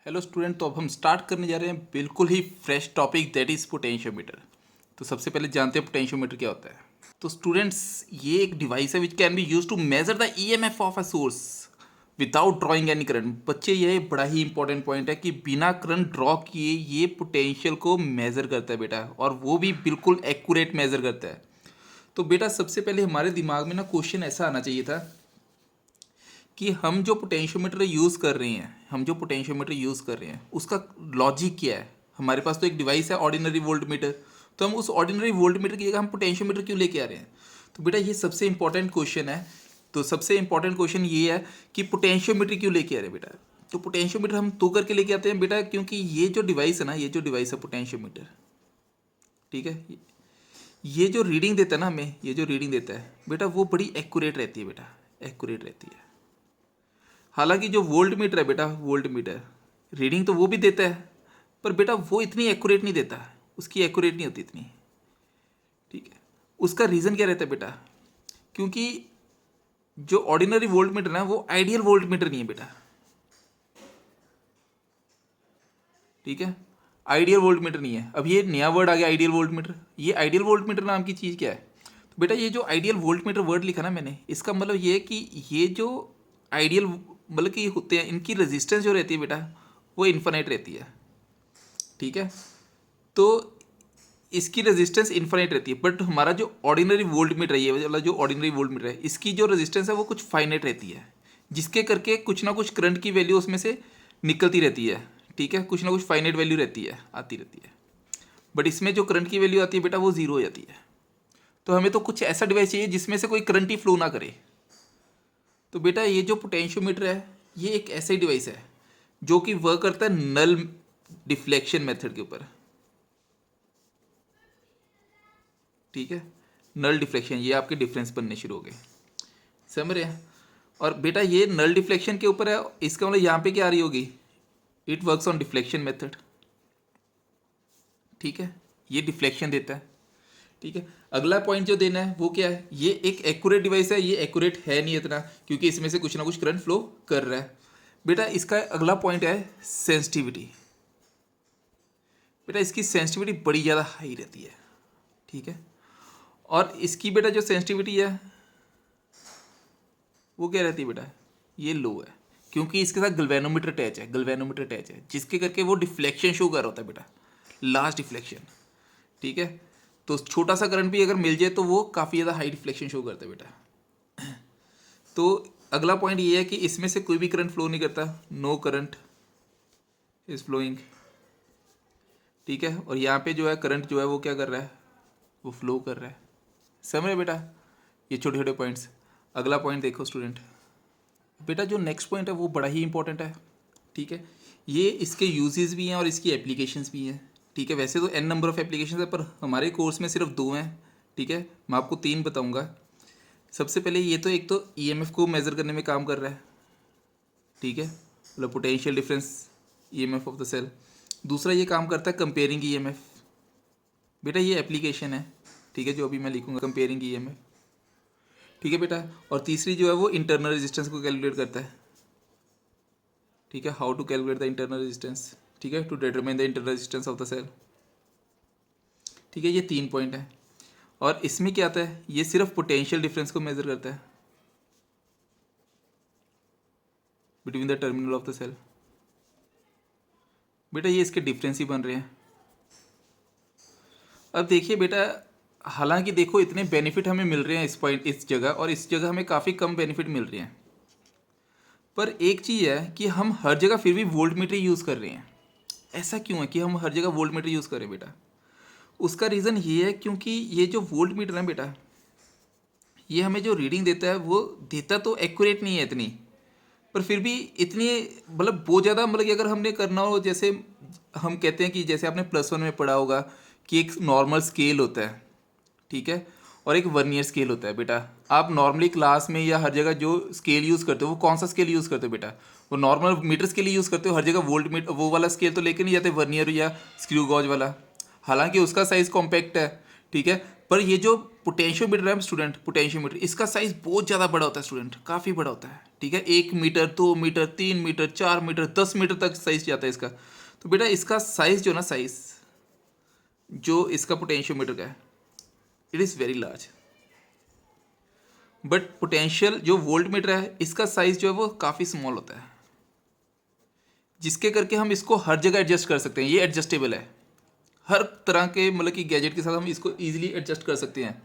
Hello student, तो अब हम स्टार्ट करने जा रहे हैं बिल्कुल ही fresh topic that is potentiometer. तो सबसे पहले जानते हैं पोटेंशियोमीटर क्या होता है। तो स्टूडेंट्स, ये एक डिवाइस है which can be use to measure the EMF of a source without drawing any current. बच्चे, ये बड़ा ही इंपॉर्टेंट पॉइंट है कि बिना करंट ड्रॉ किए ये पोटेंशियल को मेज़र करता है बेटा, और वो भी बिल्कुल एक्यूरेट मेज़र करता है। तो बेटा सबसे पहले हमारे दिमाग में ना क्वेश्चन ऐसा आना चाहिए था कि हम जो पोटेंशियोमीटर यूज़ कर रहे हैं उसका लॉजिक क्या है। हमारे पास तो एक डिवाइस है ऑर्डिनरी वोल्टमीटर, तो हम उस ऑर्डिनरी वोल्टमीटर की जगह हम पोटेंशियोमीटर क्यों लेके आ रहे हैं। तो बेटा ये सबसे इंपॉर्टेंट क्वेश्चन है। तो सबसे इंपॉर्टेंट क्वेश्चन ये है कि पोटेंशियोमीटर क्यों लेके आ रहे हैं बेटा। तो पोटेंशियोमीटर हम तो करके लेके आते हैं बेटा, क्योंकि ये जो डिवाइस है ना, ये जो डिवाइस है पोटेंशियोमीटर, ठीक है, ये जो रीडिंग देता है ना हमें, ये जो रीडिंग देता है बेटा, वो बड़ी एक्यूरेट रहती है बेटा, एक्यूरेट रहती है। हालांकि जो वोल्ट मीटर है बेटा, वोल्ट मीटर रीडिंग तो वो भी देता है, पर बेटा वो इतनी एक्यूरेट नहीं देता, उसकी एक्यूरेट नहीं होती इतनी, ठीक है। उसका रीज़न क्या रहता है बेटा, क्योंकि जो ऑर्डिनरी वोल्ट मीटर है वो आइडियल वोल्ट मीटर नहीं है बेटा, ठीक है, आइडियल वोल्ट मीटर नहीं है। अब ये नया वर्ड आ गया आइडियल वोल्ट मीटर। ये आइडियल वोल्ट मीटर नाम की चीज़ क्या है। तो बेटा ये जो आइडियल वोल्ट मीटर वर्ड लिखा ना मैंने, इसका मतलब ये है कि ये जो आइडियल मतलब कि होते हैं, इनकी रेजिस्टेंस जो रहती है बेटा वो इन्फिनिट रहती है, ठीक है। तो इसकी रेजिस्टेंस इन्फिनिट रहती है, बट हमारा जो ऑर्डिनरी वोल्ट मीटर है, ये वाला जो ऑर्डिनरी वोल्ट मीटर है, इसकी जो रेजिस्टेंस है वो कुछ फाइनाइट रहती है, जिसके करके कुछ ना कुछ करंट की वैल्यू उसमें से निकलती रहती है, ठीक है, कुछ ना कुछ फाइनाइट वैल्यू रहती है, आती रहती है। बट इसमें जो करंट की वैल्यू आती है बेटा वो ज़ीरो हो जाती है। तो हमें तो कुछ ऐसा डिवाइस चाहिए जिसमें से कोई करंट ही फ्लो ना करे। तो बेटा ये जो पोटेंशियोमीटर है ये एक ऐसा डिवाइस है जो कि वर्क करता है नल डिफ्लेक्शन मेथड के ऊपर, ठीक है। नल डिफ्लेक्शन, ये आपके डिफरेंस बनने शुरू हो गए, समझ रहे हैं। और बेटा ये नल डिफ्लेक्शन के ऊपर है, इसका मतलब यहाँ पे क्या आ रही होगी, it works on deflection method, ठीक है, ये डिफ्लेक्शन देता है, ठीक है। अगला पॉइंट जो देना है वो क्या है, ये एक एक्यूरेट डिवाइस है, ये एक्यूरेट है नहीं इतना, क्योंकि इसमें से कुछ ना कुछ करंट फ्लो कर रहा है। बेटा इसका अगला पॉइंट है सेंसिटिविटी। बेटा इसकी सेंसिटिविटी बड़ी ज़्यादा हाई रहती है, ठीक है। और इसकी बेटा जो सेंसिटिविटी है वो क्या रहती है बेटा, ये लो है, क्योंकि इसके साथ गल्वेनोमीटर अटैच है, गल्वेनोमीटर अटैच है, जिसके करके वो डिफ्लेक्शन शो कर रहा होता है बेटा, लास्ट डिफ्लेक्शन, ठीक है। तो छोटा सा करंट भी अगर मिल जाए तो वो काफ़ी ज़्यादा हाई डिफ्लेक्शन शो करता है बेटा। तो अगला पॉइंट ये है कि इसमें से कोई भी करंट फ्लो नहीं करता, नो करंट इज फ्लोइंग, ठीक है। और यहाँ पे जो है करंट जो है वो क्या कर रहा है, वो फ्लो कर रहा है, समझ रहे बेटा, ये छोटे छोटे पॉइंट्स। अगला पॉइंट देखो स्टूडेंट, बेटा जो नेक्स्ट पॉइंट है वो बड़ा ही इंपॉर्टेंट है, ठीक है। ये इसके यूजेस भी हैं और इसकी एप्लीकेशंस भी हैं, ठीक है। वैसे तो एन नंबर ऑफ एप्लीकेशंस है, पर हमारे कोर्स में सिर्फ 2 हैं, ठीक है। मैं आपको 3 बताऊंगा। सबसे पहले ये तो एक तो ईएमएफ को मेज़र करने में काम कर रहा है, ठीक है, मतलब potential difference EMF of the cell. दूसरा ये काम करता है कंपेयरिंग ईएमएफ, बेटा ये एप्लीकेशन है, ठीक है, जो अभी मैं लिखूंगा कंपेयरिंग ईएमएफ, ठीक है बेटा। और तीसरी जो है वो इंटरनल रेजिस्टेंस को कैलकुलेट करता है, ठीक है, how to calculate the internal resistance, ठीक है, to determine the internal resistance of the cell, ठीक है। ये 3 पॉइंट है। और इसमें क्या आता है, ये सिर्फ पोटेंशियल डिफरेंस को मेजर करता है between the terminal of the cell. बेटा ये इसके डिफरेंस ही बन रहे हैं। अब देखिए बेटा, हालांकि देखो इतने बेनिफिट हमें मिल रहे हैं इस पॉइंट, इस जगह, और इस जगह हमें काफ़ी कम बेनिफिट मिल रहे हैं, पर एक चीज़ है कि हम हर जगह फिर भी वोल्ट मीटर यूज़ कर रहे हैं। ऐसा क्यों है कि हम हर जगह वोल्ट मीटर यूज़ करें बेटा। उसका रीज़न ये है क्योंकि ये जो वोल्ट मीटर है बेटा, ये हमें जो रीडिंग देता है वो देता तो एक्यूरेट नहीं है इतनी, पर फिर भी इतनी, मतलब बहुत ज़्यादा, मतलब कि अगर हमने करना हो, जैसे हम कहते हैं कि जैसे आपने +1 में पढ़ा होगा कि एक नॉर्मल स्केल होता है, ठीक है, और एक वर्नियर स्केल होता है बेटा। आप नॉर्मली क्लास में या हर जगह जो स्केल यूज़ करते हो वो कौन सा स्केल यूज़ करते हो बेटा, वो नॉर्मल मीटर स्केल यूज़ करते हो, हर जगह वोल्ट मीटर वो वाला स्केल तो लेके नहीं जाते, वर्नियर या स्क्रू गॉज वाला। हालांकि उसका साइज़ कॉम्पैक्ट है, ठीक है, पर ये जो पोटेंशियोमीटर है स्टूडेंट, पोटेंशियोमीटर, इसका साइज़ बहुत ज़्यादा बड़ा होता है स्टूडेंट, काफ़ी बड़ा होता है, ठीक है। ठीक है, 1 metre, 2 metre, 3 metre, 4 metre, 10 metre तक साइज जाता है इसका। तो बेटा इसका साइज जो ना, साइज जो इसका पोटेंशियोमीटर का है, it is very large. But potential जो वोल्ट मीटर है, इसका साइज जो है वो काफ़ी स्मॉल होता है, जिसके करके हम इसको हर जगह एडजस्ट कर सकते हैं। ये एडजस्टेबल है, हर तरह के मतलब कि गैजेट के साथ हम इसको ईजिली एडजस्ट कर सकते हैं,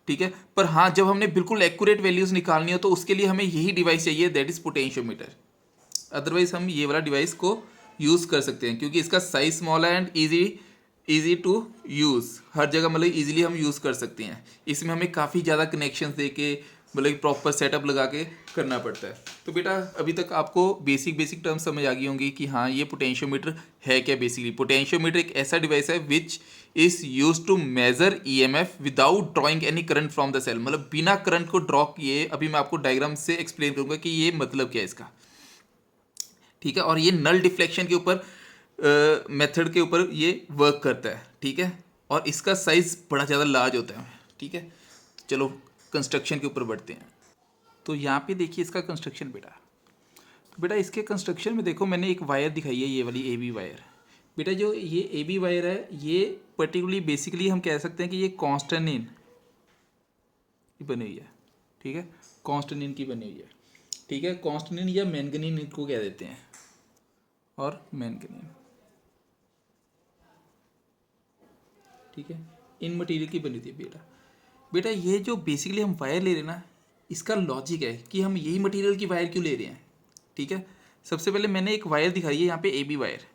ठीक है। पर हाँ, जब हमने बिल्कुल एक्यूरेट वैल्यूज़ निकालनी हो तो उसके लिए हमें यही डिवाइस चाहिए, दैट इज़ पोटेंशियोमीटर। अदरवाइज हम ये वाला डिवाइस को यूज़ कर सकते हैं, क्योंकि इसका साइज स्मॉल है एंड ईजी टू यूज़, हर जगह मतलब ईजिली हम यूज़ कर सकते हैं। इसमें हमें काफ़ी ज़्यादा कनेक्शन दे के मतलब प्रॉपर सेटअप लगा के करना पड़ता है। तो बेटा अभी तक आपको बेसिक टर्म्स समझ आ गई होंगी कि हाँ ये पोटेंशियोमीटर है क्या। बेसिकली पोटेंशियोमीटर एक ऐसा डिवाइस है which is use to measure EMF without drawing any current from the cell, मतलब बिना करंट को ड्रॉ किए। अभी मैं आपको डायग्राम से एक्सप्लेन करूँगा कि ये मतलब क्या है इसका, ठीक है। और ये नल डिफ्लेक्शन के ऊपर मेथड के ऊपर ये वर्क करता है, ठीक है। और इसका साइज बड़ा ज़्यादा लार्ज होता है, ठीक है। चलो कंस्ट्रक्शन के ऊपर बढ़ते हैं। तो यहाँ पे देखिए इसका कंस्ट्रक्शन बेटा। तो बेटा इसके कंस्ट्रक्शन में देखो, मैंने एक वायर दिखाई है, ये वाली AB वायर। बेटा जो ये AB वायर है, ये पर्टिकुलरली बेसिकली हम कह सकते हैं कि ये कॉन्स्टेनिन की बनी हुई है, ठीक है। कॉन्स्टेनिन की बनी हुई है, ठीक है। कॉन्स्टेनिन या मैंगनीन इनको कह देते हैं, और मैंगनीन, ठीक है। इन मटेरियल की बनी थी बेटा ये जो बेसिकली हम वायर ले रहे हैं ना, इसका लॉजिक है कि हम यही मटेरियल की वायर क्यों ले रहे हैं, ठीक है। सबसे पहले मैंने एक वायर दिखाई है यहाँ पे AB वायर,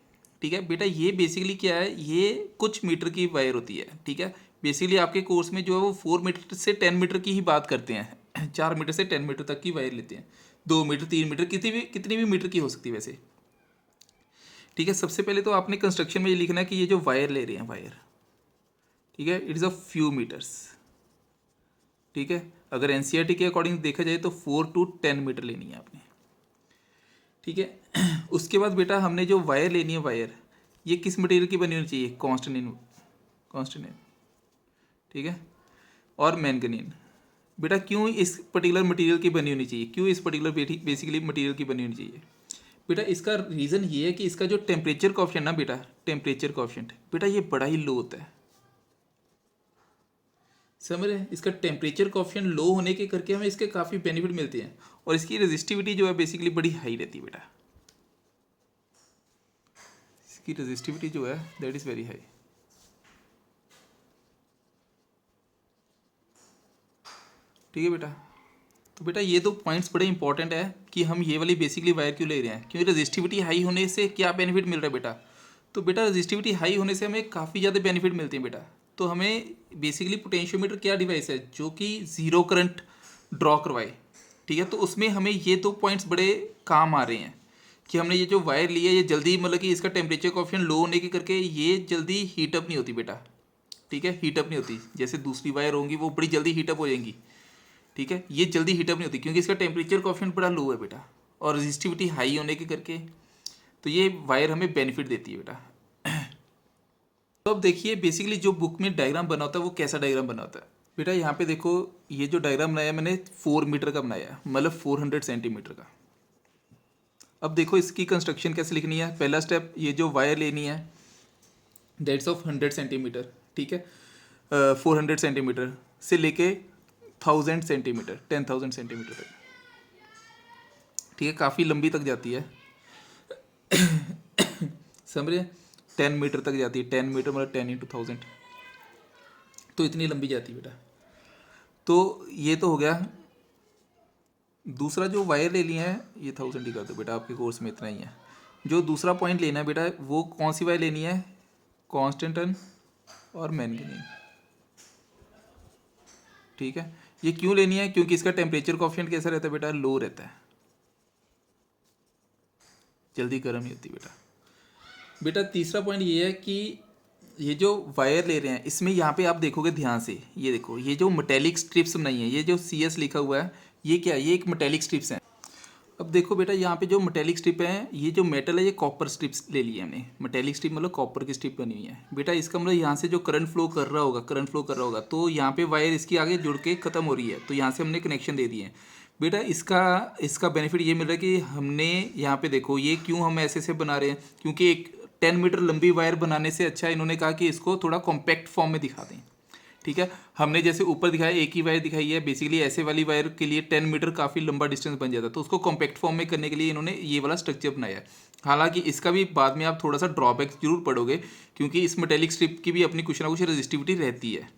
ठीक है। बेटा ये बेसिकली क्या है, ये कुछ मीटर की वायर होती है, ठीक है। बेसिकली आपके कोर्स में जो है वो 4 मीटर से 10 मीटर की ही बात करते हैं, 4 मीटर से 10 मीटर तक की वायर लेते हैं, 2 मीटर, 3 मीटर, कितनी भी मीटर की हो सकती है वैसे, ठीक है। सबसे पहले तो आपने कंस्ट्रक्शन में ये लिखना है कि ये जो वायर ले रहे हैं वायर, ठीक है, it is a few metres, ठीक है। अगर NCERT के अकॉर्डिंग देखा जाए तो 4 to 10 मीटर लेनी है आपने, ठीक है। उसके बाद बेटा हमने जो वायर लेनी है, वायर ये किस मटेरियल की बनी होनी चाहिए, कॉन्स्टेनिन, ठीक है, और मैंगनीन। बेटा क्यों इस पर्टिकुलर मटेरियल की बनी होनी चाहिए, क्यों इस पर्टिकुलर बेसिकली मटेरियल की बनी होनी चाहिए। बेटा इसका रीज़न ये है कि इसका जो टेम्परेचर कॉफिशेंट ना बेटा, टेम्परेचर कॉफिशेंट बेटा ये बड़ा ही लो होता है, समझ रहे हैं। इसका टेम्परेचर कॉफिशेंट लो होने के करके हमें इसके काफ़ी बेनिफिट मिलते हैं, और इसकी रेजिस्टिविटी जो है बेसिकली बड़ी हाई रहती है बेटा, इसकी रेजिस्टिविटी जो है दैट इज़ वेरी हाई, ठीक है बेटा। तो बेटा ये दो पॉइंट्स बड़े इंपॉर्टेंट है कि हम ये वाली बेसिकली वायर क्यों ले रहे हैं, क्योंकि रेजिस्टिविटी हाई होने से क्या बेनिफिट मिल रहा है बेटा। तो बेटा रेजिस्टिविटी हाई होने से हमें काफ़ी ज़्यादा बेनिफिट मिलते हैं बेटा। तो हमें बेसिकली पोटेंशियोमीटर क्या डिवाइस है जो कि ज़ीरो करंट ड्रॉ करवाए, ठीक है। तो उसमें हमें ये दो पॉइंट्स बड़े काम आ रहे हैं कि हमने ये जो वायर ली है ये जल्दी मतलब कि इसका टेम्परेचर कॉफिशिएंट लो होने के करके ये जल्दी हीटअप नहीं होती बेटा, ठीक है। हीटअप नहीं होती, जैसे दूसरी वायर होंगी वो बड़ी जल्दी हीटअप हो जाएंगी, ठीक है। ये जल्दी हीटअप नहीं होती क्योंकि इसका टेम्परेचर कॉफिशिएंट बड़ा लो है बेटा, और रेजिस्टिविटी हाई होने के करके तो ये वायर हमें बेनिफिट देती है बेटा। तो अब देखिए बेसिकली जो बुक में डायग्राम बना होता है वो कैसा डायग्राम बना होता है बेटा। यहाँ पे देखो ये जो डायग्राम बनाया मैंने 4 मीटर का बनाया है, मतलब 400 सेंटीमीटर का। अब देखो इसकी कंस्ट्रक्शन कैसे लिखनी है। पहला स्टेप, ये जो वायर लेनी है दैट्स ऑफ 100 सेंटीमीटर, ठीक है। 400 सेंटीमीटर से लेके 1000 सेंटीमीटर, 10,000 सेंटीमीटर तक, ठीक है। काफ़ी लंबी तक जाती है, समझे। 10 मीटर तक जाती है, 10 मीटर मतलब 10 × 1000, तो इतनी लंबी जाती है बेटा। तो ये तो हो गया। दूसरा जो वायर ले लिया है ये 1000 ही कर दो बेटा, आपके कोर्स में इतना ही है। जो दूसरा पॉइंट लेना है बेटा वो कौन सी वायर लेनी है, कॉन्स्टेंटन और मैंगनीन, ठीक है। ये क्यों लेनी है, क्योंकि इसका टेम्परेचर कॉफिशिएंट कैसा रहता है बेटा, लो रहता है, जल्दी गर्म नहीं होती बेटा। बेटा तीसरा पॉइंट ये है कि ये जो वायर ले रहे हैं इसमें यहाँ पे आप देखोगे ध्यान से, ये देखो ये जो मेटेलिक स्ट्रिप्स बनाई है, ये जो CS लिखा हुआ है ये क्या है, ये एक मेटेलिक स्ट्रिप्स हैं। अब देखो बेटा यहाँ पे जो मेटेलिक स्ट्रिप है, ये जो मेटल है ये कॉपर स्ट्रिप्स ले लिए हमने। मेटेलिक स्ट्रिप मतलब कॉपर की स्ट्रिप बनी हुई है बेटा। इसका मतलब यहाँ से जो करंट फ्लो कर रहा होगा, तो यहाँ पे वायर इसकी आगे जुड़ के ख़त्म हो रही है, तो यहाँ से हमने कनेक्शन दे दिए हैं। बेटा इसका बेनिफिट ये मिल रहा है कि हमने यहाँ पे देखो ये क्यों हम ऐसे बना रहे हैं, क्योंकि एक 10 मीटर लंबी वायर बनाने से अच्छा इन्होंने कहा कि इसको थोड़ा कॉम्पैक्ट फॉर्म में दिखा दें। ठीक है, हमने जैसे ऊपर दिखाया एक ही वायर दिखाई है, बेसिकली ऐसे वाली वायर के लिए 10 मीटर काफ़ी लंबा डिस्टेंस बन जाता है, तो उसको कॉम्पैक्ट फॉर्म में करने के लिए इन्होंने ये वाला स्ट्रक्चर बनाया है। हालांकि इसका भी बाद में आप थोड़ा सा ड्रॉबैक जरूर पड़ोगे, क्योंकि इस मेटेलिक स्ट्रिप की भी अपनी कुछ ना कुछ रेजिस्टिविटी रहती है,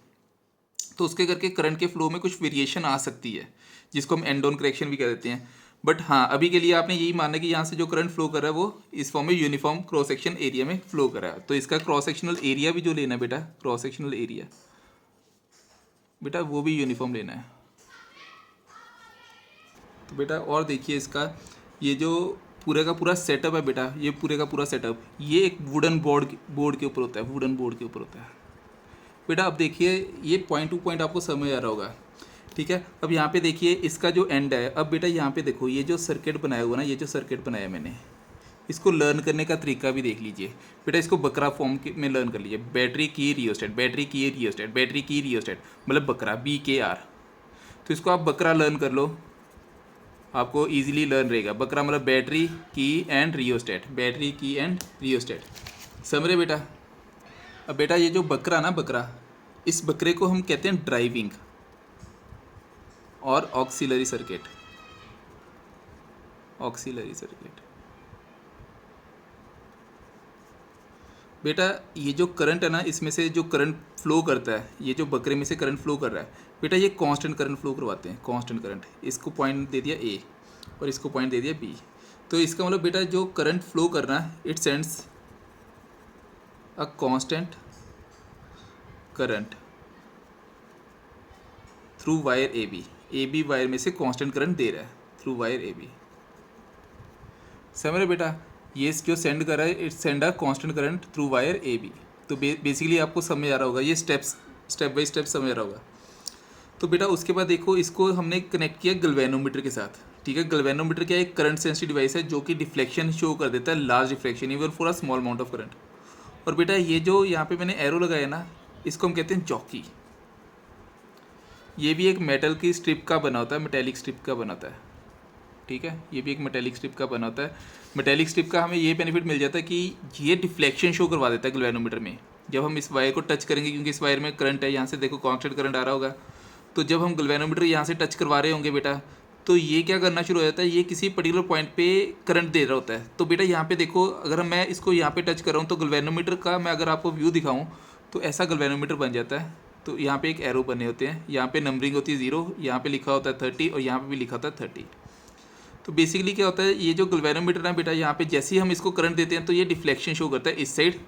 तो उसके करके करंट के फ्लो में कुछ वेरिएशन आ सकती है, जिसको हम एंड ऑन करेक्शन भी कह देते हैं। बट हाँ, अभी के लिए आपने यही मानना है कि यहाँ से जो करंट फ्लो कर रहा है वो इस फॉर्म में यूनिफॉर्म क्रॉस सेक्शन एरिया में फ्लो कर रहा है। तो इसका क्रॉस सेक्शनल एरिया भी जो लेना है बेटा, क्रॉस सेक्शनल एरिया बेटा वो भी यूनिफॉर्म लेना है। तो बेटा और देखिए इसका ये जो पूरे का पूरा सेटअप है बेटा, ये पूरे का पूरा सेटअप ये एक वुडन बोर्ड के ऊपर होता है, वुडन बोर्ड के ऊपर होता है बेटा। अब देखिए ये पॉइंट टू पॉइंट आपको समझ आ रहा होगा। ठीक है, अब यहाँ पे देखिए इसका जो एंड है, अब बेटा यहाँ पे देखो ये जो सर्किट बनाया हुआ ना, ये जो सर्किट बनाया मैंने, इसको लर्न करने का तरीका भी देख लीजिए बेटा। इसको बकरा फॉर्म में लर्न कर लीजिए, बैटरी की रियोस्टेट, बैटरी की रियोस्टेट, बैटरी की रियोस्टेट, मतलब बकरा BKR। तो इसको आप बकरा लर्न कर लो, आपको इजीली लर्न रहेगा। बकरा मतलब बैटरी की एंड रियोस्टेट, बैटरी की एंड रियोस्टेट, समझ रहे बेटा। अब बेटा ये जो बकरा ना, बकरा, इस बकरे को हम कहते हैं ड्राइविंग और ऑक्सिलरी सर्किट, ऑक्सिलरी सर्किट। बेटा ये जो करंट है ना, इसमें से जो करंट फ्लो करता है, ये जो बकरे में से करंट फ्लो कर रहा है बेटा, ये कांस्टेंट करंट फ्लो करवाते हैं, कांस्टेंट करंट। इसको पॉइंट दे दिया A और इसको पॉइंट दे दिया B। तो इसका मतलब बेटा जो करंट फ्लो करना है, it sends a constant current through wire AB wire में से कांस्टेंट करंट दे रहा है थ्रू वायर AB। समझ रहे बेटा, ये जो सेंड कर रहा है, it send a constant current through wire AB। तो बेसिकली आपको समझ आ रहा होगा, ये स्टेप बाय स्टेप समझ आ रहा होगा। तो बेटा उसके बाद देखो इसको हमने कनेक्ट किया गैल्वेनोमीटर के साथ। ठीक है, गैल्वेनोमीटर क्या है, एक करंट सेंसिटिव डिवाइस है जो कि डिफ्लेक्शन शो कर देता है, large deflection even for a small amount of current. और बेटा ये जो यहाँ पे मैंने एरो लगाया ना, इसको हम कहते हैं जॉकी। ये भी एक मेटल की स्ट्रिप का बना होता है, मेटेलिक स्ट्रिप का बना होता है। ठीक है, ये भी एक मेटेलिक स्ट्रिप का बना होता है। मेटेलिक स्ट्रिप का हमें ये बेनिफिट मिल जाता है कि ये डिफ्लेक्शन शो करवा देता है गैल्वेनोमीटर में। जब हम इस वायर को टच करेंगे, क्योंकि इस वायर में करंट है, यहाँ से देखो कांस्टेंट करंट आ रहा होगा, तो जब हम गैल्वेनोमीटर यहाँ से टच करवा रहे होंगे बेटा, तो ये क्या करना शुरू हो जाता है, ये किसी पर्टिकुलर पॉइंट पे करंट दे रहा होता है। तो बेटा यहाँ पे देखो, अगर मैं इसको यहाँ पे टच कर रहा हूँ तो गैल्वेनोमीटर का मैं अगर आपको व्यू दिखाऊँ तो ऐसा गैल्वेनोमीटर बन जाता है। तो यहाँ पे एक एरो बने होते हैं, यहाँ पे नंबरिंग होती है 0, यहाँ पे लिखा होता है 30 और यहाँ पे भी लिखा होता है 30। तो बेसिकली क्या होता है, ये जो गैल्वेनोमीटर है बेटा, यहाँ पे जैसे ही हम इसको करंट देते हैं तो ये डिफ्लेक्शन शो करता है इस साइड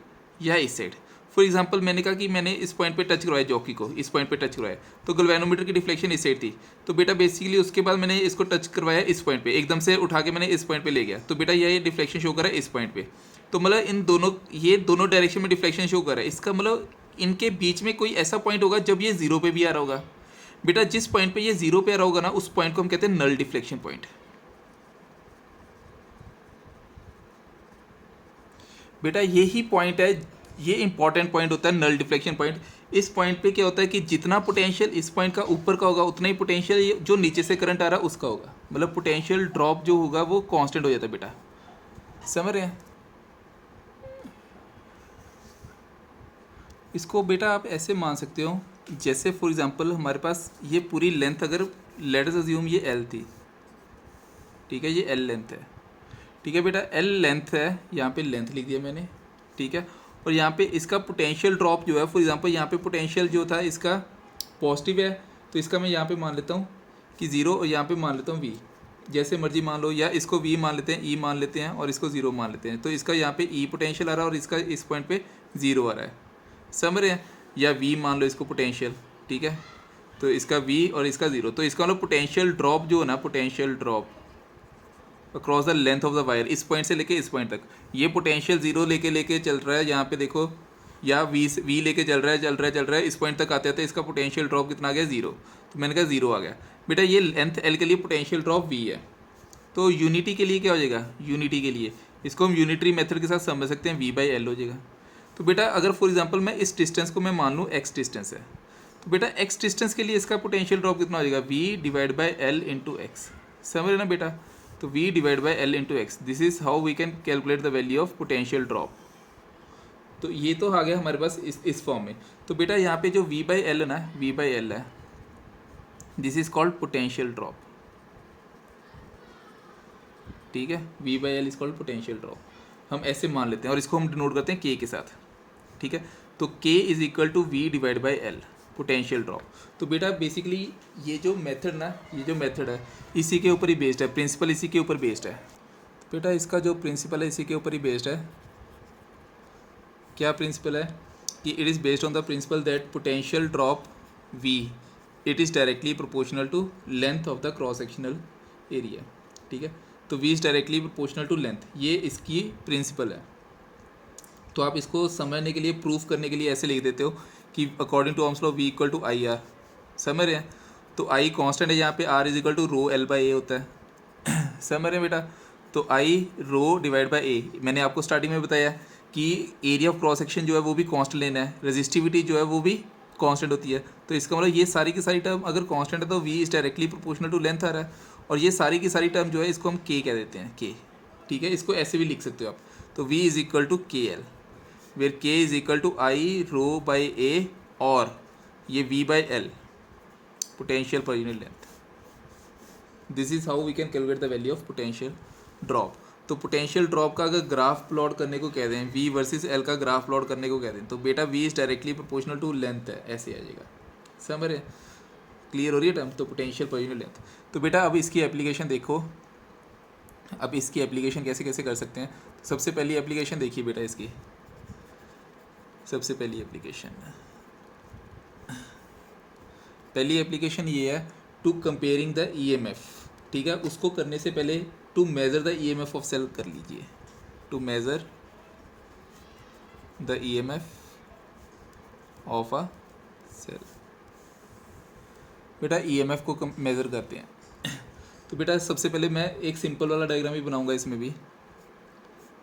या इस साइड। फॉर एग्जांपल मैंने कहा कि मैंने इस पॉइंट पे टच करवाया जॉकी को, इस पॉइंट पे टच करवाया, तो गैल्वेनोमीटर की डिफ्लेक्शन इस साइड थी। तो बेटा बेसिकली उसके बाद मैंने इसको टच करवाया इस पॉइंट पे, एकदम से उठा के मैंने इस पॉइंट पे ले गया, तो बेटा ये डिफ्लेक्शन शो कर रहा है इस पॉइंट पे। तो मतलब इन दोनों, ये दोनों डायरेक्शन में डिफ्लेक्शन शो कर रहा है। इसका मतलब इनके बीच में कोई ऐसा पॉइंट होगा जब ये 0 पे भी आ रहा होगा। बेटा जिस पॉइंट पे ये 0 पे आ रहा होगा ना, उस पॉइंट को हम कहते हैं नल डिफ्लेक्शन पॉइंट। बेटा यही पॉइंट है, ये इंपॉर्टेंट पॉइंट होता है नल डिफ्लेक्शन पॉइंट। इस पॉइंट पे क्या होता है कि जितना पोटेंशियल इस पॉइंट का ऊपर का होगा, उतना ही पोटेंशियल जो नीचे से करंट आ रहा है उसका होगा। मतलब पोटेंशियल ड्रॉप जो होगा वो कांस्टेंट हो जाता है बेटा, समझ रहे हैं। इसको बेटा आप ऐसे मान सकते हो, जैसे फॉर एग्जांपल हमारे पास ये पूरी लेंथ, अगर लेट अस अज्यूम ये L थी, ठीक है, ये L लेंथ है। ठीक है बेटा, L लेंथ है, यहाँ पे लेंथ लिख दिया मैंने। ठीक है, और यहाँ पे इसका पोटेंशियल ड्रॉप जो है, फॉर एग्जांपल यहाँ पे पोटेंशियल जो था इसका पॉजिटिव है, तो इसका मैं यहाँ पे मान लेता हूँ कि 0 और यहाँ पे मान लेता हूँ V, जैसे मर्जी मान लो, या इसको V मान लेते हैं, E मान लेते हैं और इसको 0 मान लेते हैं। तो इसका यहाँ पे E पोटेंशियल आ रहा है और इसका इस पॉइंट पे 0 आ रहा है, समझ रहे हैं। या V मान लो इसको पोटेंशियल, ठीक है, तो इसका V और इसका 0, तो इसका मतलब पोटेंशियल ड्रॉप जो है ना, potential drop across the length of the wire, इस पॉइंट से लेके इस पॉइंट तक, ये पोटेंशियल 0 लेके चल रहा है यहाँ पे देखो, या V लेके चल रहा है, इस पॉइंट तक आते आते इसका पोटेंशियल ड्रॉप कितना आ गया, 0। तो मैंने कहा 0 आ गया। बेटा ये लेंथ L के लिए पोटेंशियल ड्रॉप V है। तो यूनिटी के लिए क्या हो जाएगा, यूनिटी के लिए इसको हम यूनिटरी मेथड के साथ समझ सकते हैं, V/L हो जाएगा। तो बेटा अगर फॉर एग्जांपल मैं इस डिस्टेंस को मैं मान लूँ x डिस्टेंस है, तो बेटा x डिस्टेंस के लिए इसका पोटेंशियल ड्रॉप कितना हो जाएगा, V/L × x। समझ रहे ना बेटा। तो v divide by L into X, this is how we can calculate the value of potential drop. तो ये तो आ गया हमारे पास इस फॉर्म में। तो बेटा यहाँ पे जो v बाई एल है ना, v बाई एल है, this is called potential drop. ठीक है, v by L is called potential drop, हम ऐसे मान लेते हैं और इसको हम डिनोट करते हैं k के साथ। ठीक है, तो k is equal to v divide by L, potential drop. तो बेटा बेसिकली ये जो मेथड ना, ये जो मेथड है इसी के ऊपर ही बेस्ड है, प्रिंसिपल इसी के ऊपर बेस्ड है। तो बेटा इसका जो प्रिंसिपल है इसी के ऊपर ही बेस्ड है। क्या प्रिंसिपल है कि it is based on the principle that potential drop v it is directly proportional to length of the cross sectional area. ठीक है, तो v is directly proportional to length, ये इसकी प्रिंसिपल है। तो आप इसको समझने के लिए, प्रूफ करने के लिए ऐसे लिख देते हो कि according to Ohm's law v equal to I R. समझ रहे हैं, तो i कांस्टेंट है यहाँ पे, r is equal to rho l by A होता है। समझ रहे हैं बेटा, तो i rho divide by A, मैंने आपको स्टार्टिंग में बताया कि एरिया ऑफ क्रॉस सेक्शन जो है वो भी कांस्टेंट लेना है, रेजिस्टिविटी जो है वो भी कांस्टेंट होती है। तो इसका मतलब ये सारी की सारी टर्म अगर कांस्टेंट है तो v is directly proportional to length आ रहा है, और ये सारी की सारी टर्म जो है इसको हम k कह देते हैं, k। ठीक है, इसको ऐसे भी लिख सकते हो आप, तो v is equal to k l, where k is equal to I rho by A, और ये v by L, potential per unit length. This is how we can calculate the value of potential drop. तो potential drop का अगर graph plot करने को कह दें, v versus l का ग्राफ प्लॉट करने को कह दें, तो बेटा v is directly proportional to length है, ऐसे आ जाएगा। समझ रहे, क्लियर हो रही है टर्म। तो पोटेंशियल पर यूनिट लेंथ। तो बेटा अब इसकी एप्लीकेशन देखो, अब इसकी एप्लीकेशन कैसे कैसे कर सकते हैं। सबसे पहली एप्लीकेशन देखिए बेटा इसकी, सबसे पहली एप्लीकेशन ये है टू कंपेयरिंग द ईएमएफ। ठीक है, उसको करने से पहले to measure the EMF of cell कर लीजिए, to measure the EMF of a cell. बेटा ईएमएफ को मेज़र करते हैं, तो बेटा सबसे पहले मैं एक सिंपल वाला डायग्राम ही बनाऊंगा इसमें भी।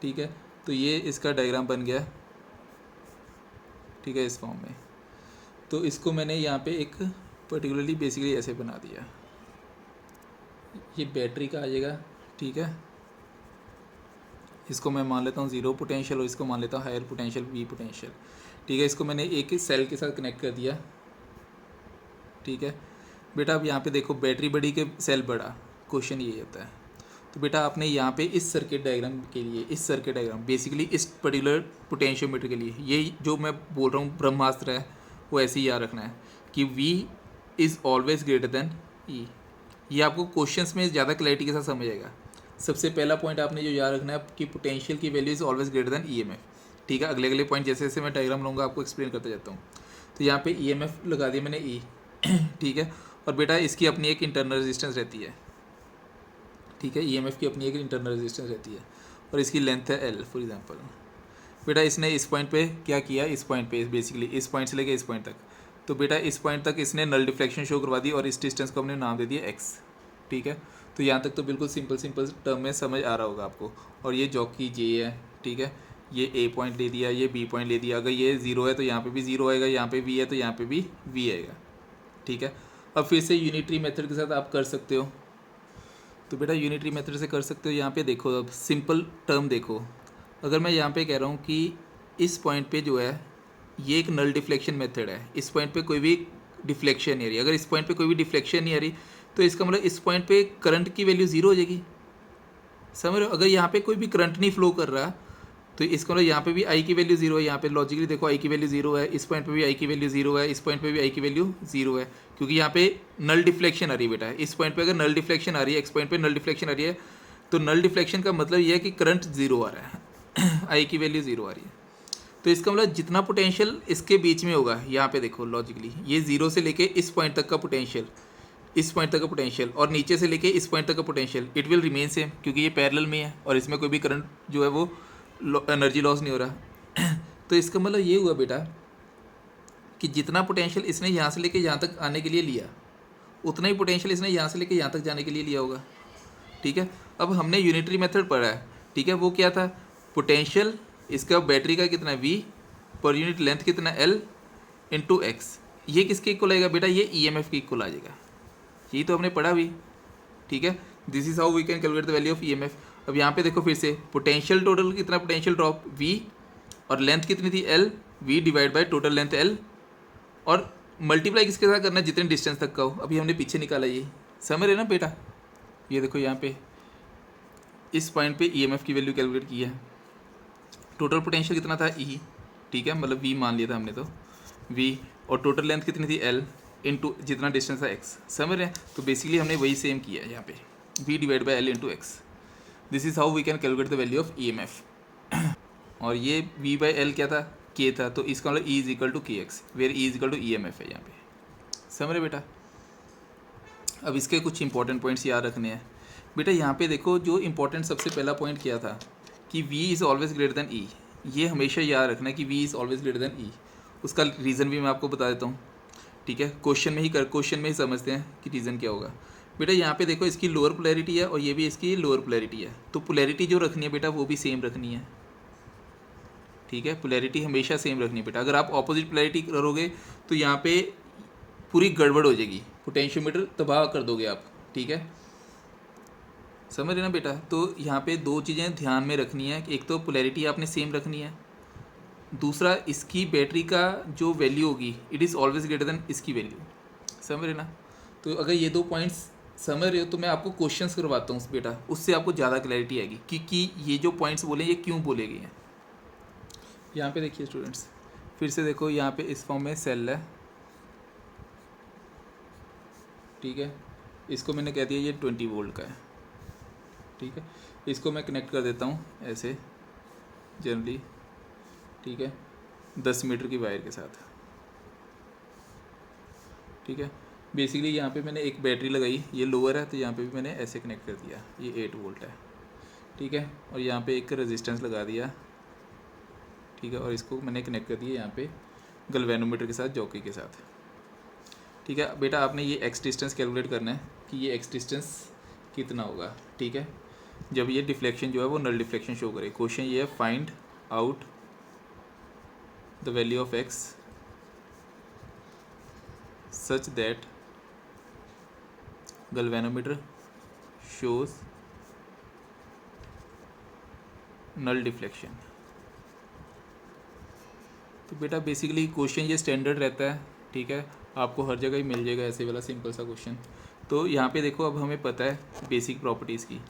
ठीक है, तो ये इसका डायग्राम बन गया। ठीक है, इस फॉर्म में। तो इसको मैंने यहाँ पे एक पर्टिकुलरली बेसिकली ऐसे बना दिया, ये बैटरी का आ जाएगा। ठीक है, इसको मैं मान लेता हूँ 0 पोटेंशियल और इसको मान लेता हूँ हायर पोटेंशियल V पोटेंशियल। ठीक है, इसको मैंने एक सेल के साथ कनेक्ट कर दिया। ठीक है बेटा, अब यहाँ पे देखो बैटरी बड़ी के सेल बड़ा, क्वेश्चन ये होता है। तो बेटा आपने यहाँ पे इस सर्किट डायग्राम के लिए, इस सर्किट डायग्राम बेसिकली इस पर्टिकुलर पोटेंशियोमीटर के लिए, ये जो मैं बोल रहा हूँ ब्रह्मास्त्र है, वो ऐसे ही याद रखना है कि V is always greater than E। ये आपको क्वेश्चंस में ज़्यादा क्लैरिटी के साथ समझ आएगा। सबसे पहला पॉइंट आपने जो याद रखना है कि पोटेंशियल की value is always greater than EMF. ठीक है, अगले अगले पॉइंट जैसे जैसे मैं डायग्राम लूँगा आपको एक्सप्लेन करते जाता हूँ। तो यहाँ पे ईएमएफ लगा दिया मैंने E। ठीक है, और बेटा इसकी अपनी एक इंटरनल रेजिस्टेंस रहती है। ठीक है, ईएमएफ की अपनी एक इंटरनल रेजिस्टेंस रहती है और इसकी लेंथ है L फॉर एग्जांपल। बेटा इसने इस पॉइंट पे क्या किया, इस पॉइंट पे बेसिकली इस पॉइंट से लेके इस पॉइंट तक, तो बेटा इस पॉइंट तक इसने नल डिफ्लेक्शन शो करवा दी और इस डिस्टेंस को हमने नाम दे दिया x। ठीक है, तो यहाँ तक तो बिल्कुल सिंपल टर्म में समझ आ रहा होगा आपको। और ये जॉकी J है। ठीक है, ये A पॉइंट ले दिया, ये B पॉइंट ले दिया। अगर ये 0 है तो यहाँ पे भी 0 आएगा, यहाँ पे V है तो यहाँ पे भी V आएगा। ठीक है, अब फिर से यूनिटरी मेथड के साथ आप कर सकते हो। तो बेटा यूनिटरी मेथड से कर सकते हो। यहाँ पे देखो, अब सिंपल टर्म देखो, अगर मैं यहाँ पे कह रहा हूँ कि इस पॉइंट पे जो है ये एक नल डिफ्लेक्शन मेथड है, इस पॉइंट पे कोई भी डिफ्लेक्शन नहीं आ रही, अगर इस पॉइंट पे कोई भी डिफ्लेक्शन नहीं आ रही तो इसका मतलब इस पॉइंट पे करंट की वैल्यू 0 हो जाएगी। समझ रहे हो, अगर यहाँ पे कोई भी करंट नहीं फ्लो कर रहा तो इसका मतलब यहाँ पे भी I की वैल्यू 0 है। यहाँ पे लॉजिकली देखो I की वैल्यू 0 है, इस पॉइंट पे भी I की वैल्यू 0 है, इस पॉइंट पे भी I की वैल्यू 0 है, क्योंकि यहाँ पे नल डिफ्लेक्शन आ रही है बेटा। इस पॉइंट पे अगर नल डिफ्लेक्शन आ रही है, एक्स पॉइंट पे नल डिफ्लेक्शन आ रही है, तो नल डिफ्लेक्शन का मतलब ये है कि करंट 0 आ रहा है, I की वैल्यू 0 आ रही है। तो इसका मतलब जितना पोटेंशियल इसके बीच में होगा, यहाँ पे देखो लॉजिकली ये 0 से लेके इस पॉइंट तक का पोटेंशियल, इस पॉइंट तक का पोटेंशियल और नीचे से लेके इस पॉइंट तक का potential, it will remain same, क्योंकि ये पैरेलल में है और इसमें कोई भी करंट जो है वो एनर्जी लॉस नहीं हो रहा। तो इसका मतलब ये हुआ बेटा कि जितना पोटेंशियल इसने यहाँ से लेके यहाँ तक आने के लिए लिया, उतना ही पोटेंशियल इसने यहाँ से लेके यहाँ तक जाने के लिए लिया होगा। ठीक है, अब हमने यूनिटरी मेथड पढ़ा है। ठीक है, वो क्या था, पोटेंशियल इसका बैटरी का कितना V पर यूनिट लेंथ कितना L इंटू एक्स। ये किसके इक्वल आएगा बेटा, ये EMF के इक्वल आ जाएगा। यही तो हमने पढ़ा भी। ठीक है, this is how we can calculate the value of EMF. अब यहाँ पे देखो फिर से पोटेंशियल टोटल कितना, पोटेंशियल ड्रॉप v, और लेंथ कितनी थी l, v divide by total length l, और मल्टीप्लाई किसके साथ करना है, जितने डिस्टेंस तक का हो। अभी हमने पीछे निकाला, ये समझ रहे ना बेटा। ये देखो यहाँ पे इस पॉइंट पे ईएमएफ की वैल्यू कैलकुलेट की है। टोटल पोटेंशियल कितना था E, ठीक है, मतलब V मान लिया था हमने, तो V, और टोटल लेंथ कितनी थी L इंटू जितना डिस्टेंस था X, समझ रहे हैं। तो बेसिकली हमने वही सेम किया है यहाँ पे, V divide by L into X। This is how we can calculate the value of EMF। और ये V बाई L क्या था, K था, तो इसका मतलब E is equal to K X, where E is equal to EMF है यहाँ पे, समझ रहे बेटा। अब इसके कुछ इंपॉर्टेंट पॉइंट्स याद रखने हैं बेटा। यहाँ पे देखो जो इंपॉर्टेंट सबसे पहला पॉइंट क्या था कि V is always greater than E, ये हमेशा याद रखना है कि V is always greater than E। उसका रीज़न भी मैं आपको बता देता हूँ, ठीक है। क्वेश्चन में ही समझते हैं कि रीज़न क्या होगा। बेटा यहाँ पे देखो इसकी लोअर पोलैरिटी है और ये भी इसकी लोअर पोलैरिटी है, तो पोलैरिटी जो रखनी है बेटा वो भी सेम रखनी है, ठीक है। पोलैरिटी हमेशा सेम रखनी है बेटा। अगर आप ऑपोजिट पोलैरिटी करोगे तो यहाँ पे पूरी गड़बड़ हो जाएगी, पोटेंशियोमीटर तबाह कर दोगे आप, ठीक है, समझ रहे ना बेटा। तो यहाँ पे दो चीज़ें ध्यान में रखनी है, एक तो पोलैरिटी आपने सेम रखनी है, दूसरा इसकी बैटरी का जो वैल्यू होगी it is always greater than इसकी वैल्यू, समझ रहे ना। तो अगर ये दो पॉइंट्स समझ रहे हो तो मैं आपको क्वेश्चंस करवाता हूँ बेटा, उससे आपको ज़्यादा क्लैरिटी आएगी कि ये जो पॉइंट्स बोले ये क्यों बोले गए हैं। यहाँ पे देखिए स्टूडेंट्स, फिर से देखो यहाँ पे इस फॉर्म में सेल है, ठीक है, इसको मैंने कह दिया ये 20 वोल्ट का है, ठीक है। इसको मैं कनेक्ट कर देता हूँ ऐसे जनरली, ठीक है, 10 मीटर की वायर के साथ, ठीक है। बेसिकली यहाँ पे मैंने एक बैटरी लगाई, ये लोअर है तो यहाँ पे भी मैंने ऐसे कनेक्ट कर दिया, ये 8 वोल्ट है, ठीक है, और यहाँ पे एक रेजिस्टेंस लगा दिया, ठीक है, और इसको मैंने कनेक्ट कर दिया यहाँ पे गल्वेनोमीटर के साथ, जॉकी के साथ, ठीक है। बेटा आपने ये एक्स डिस्टेंस कैलकुलेट करना है कि ये एक्स डिस्टेंस कितना होगा, ठीक है, जब ये डिफ्लेक्शन जो है वो नल डिफ्लेक्शन शो करे। क्वेश्चन ये है, find out the value of x such that galvanometer shows null deflection। तो बेटा बेसिकली क्वेश्चन ये स्टैंडर्ड रहता है, ठीक है, आपको हर जगह ही मिल जाएगा ऐसे वाला सिंपल सा क्वेश्चन। तो यहाँ पे देखो अब हमें पता है बेसिक प्रॉपर्टीज़ की,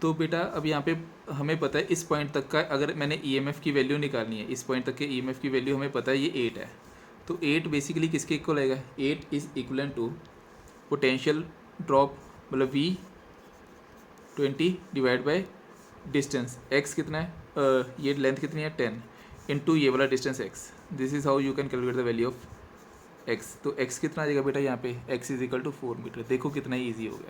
तो बेटा अब यहाँ पे हमें पता है इस पॉइंट तक का अगर मैंने EMF की वैल्यू निकालनी है, इस पॉइंट तक के EMF की वैल्यू हमें पता है ये 8 है, तो 8 बेसिकली किसके इक्वल आएगा, 8 is equal to potential drop मतलब V20 divide by distance x कितना है, ये लेंथ कितनी है 10 इंटू ये वाला distance x। This is how you can calculate the value of x। तो x कितना आ जाएगा बेटा यहाँ पे, x is equal to 4 metre. देखो कितना ईजी हो गया।